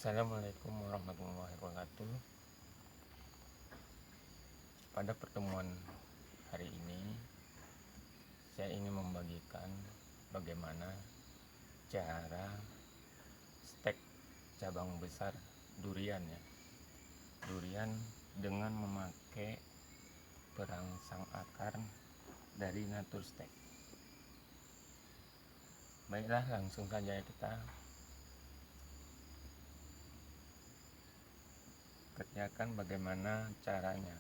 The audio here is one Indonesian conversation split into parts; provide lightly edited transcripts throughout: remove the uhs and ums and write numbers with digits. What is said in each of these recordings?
Assalamualaikum warahmatullahi wabarakatuh. Pada pertemuan hari ini saya ingin membagikan bagaimana cara stek cabang besar durian durian dengan memakai perangsang akar dari Natur Stek. Baiklah, langsung saja kita kerjakan bagaimana caranya.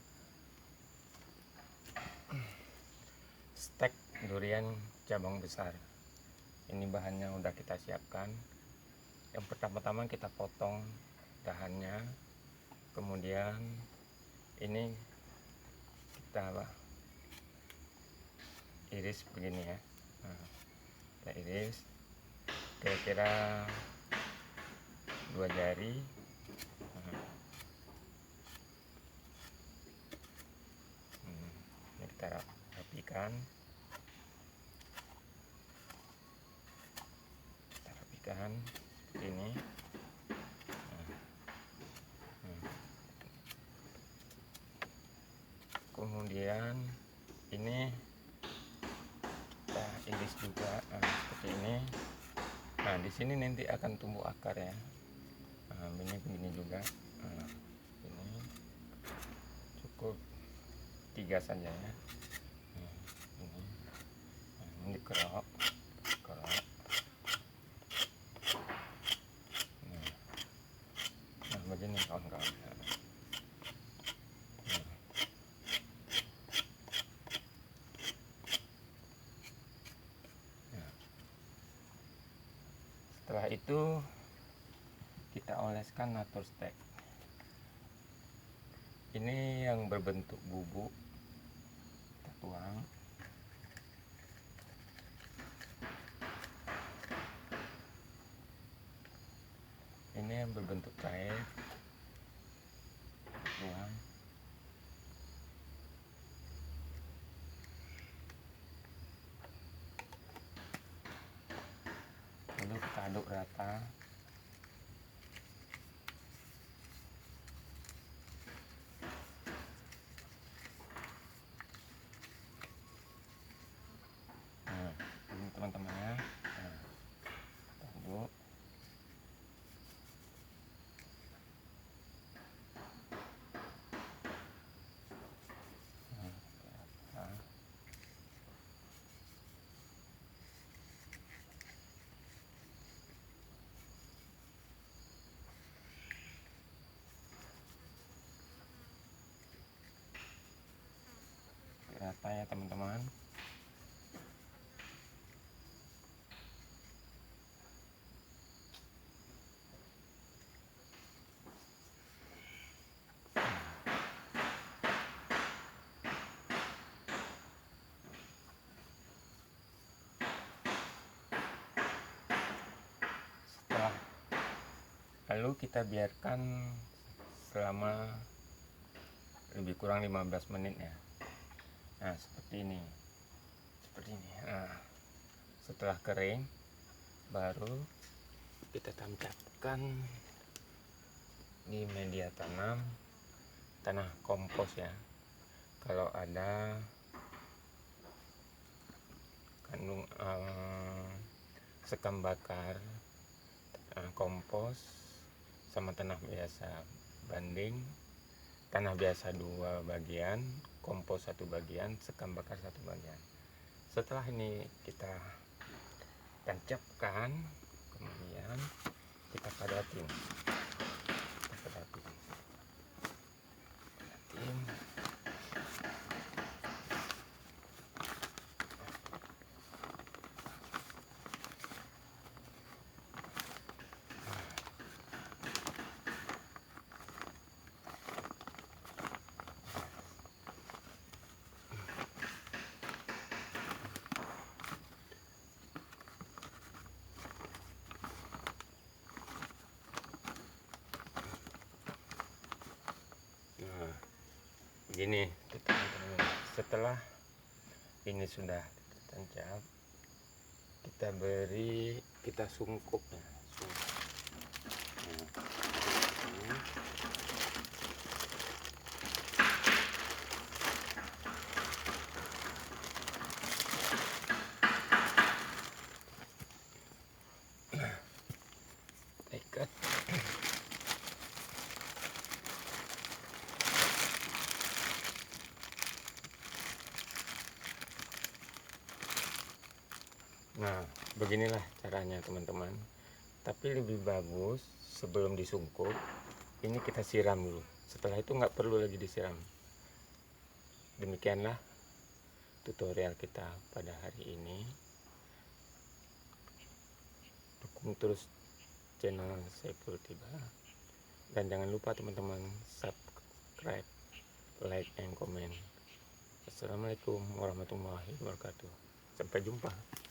Stek durian cabang besar. Ini bahannya udah kita siapkan. Yang pertama-tama kita potong dahannya, kemudian ini kita iris begini ya. Kita iris kira-kira 2 jari. Ini kita rapikan, ini. Kemudian ini kita iris juga seperti ini. Nah, di sini nanti akan tumbuh akar ya. Ini begini juga. Ini cukup 3 saja ya. Ini dikerok. Nah, begini kawan-kawan. Setelah itu kita oleskan Natur Stek. Ini yang berbentuk bubuk, kita tuang. Ini yang berbentuk cair, tuang. Lalu kita aduk rata. Ini teman-teman ya. Aduk. Rata ya teman-teman. Lalu kita biarkan selama lebih kurang 15 menit ya. Nah, seperti ini. Nah, setelah kering baru kita tancapkan di media tanah kompos ya. Kalau ada kandung sekam bakar, kompos sama tanah biasa banding. Tanah biasa 2 bagian, kompos 1 bagian, sekam bakar 1 bagian. Setelah ini kita tancapkan, kemudian kita padatin. Begini teman-teman. Setelah ini sudah tancap, kita sungkup ya. Nah, beginilah caranya teman-teman. Tapi lebih bagus sebelum disungkup, ini kita siram dulu. Setelah itu nggak perlu lagi disiram. Demikianlah tutorial kita pada hari ini. Dukung terus channel Saiful Tiba. Dan jangan lupa teman-teman subscribe, like, and comment. Assalamualaikum warahmatullahi wabarakatuh. Sampai jumpa.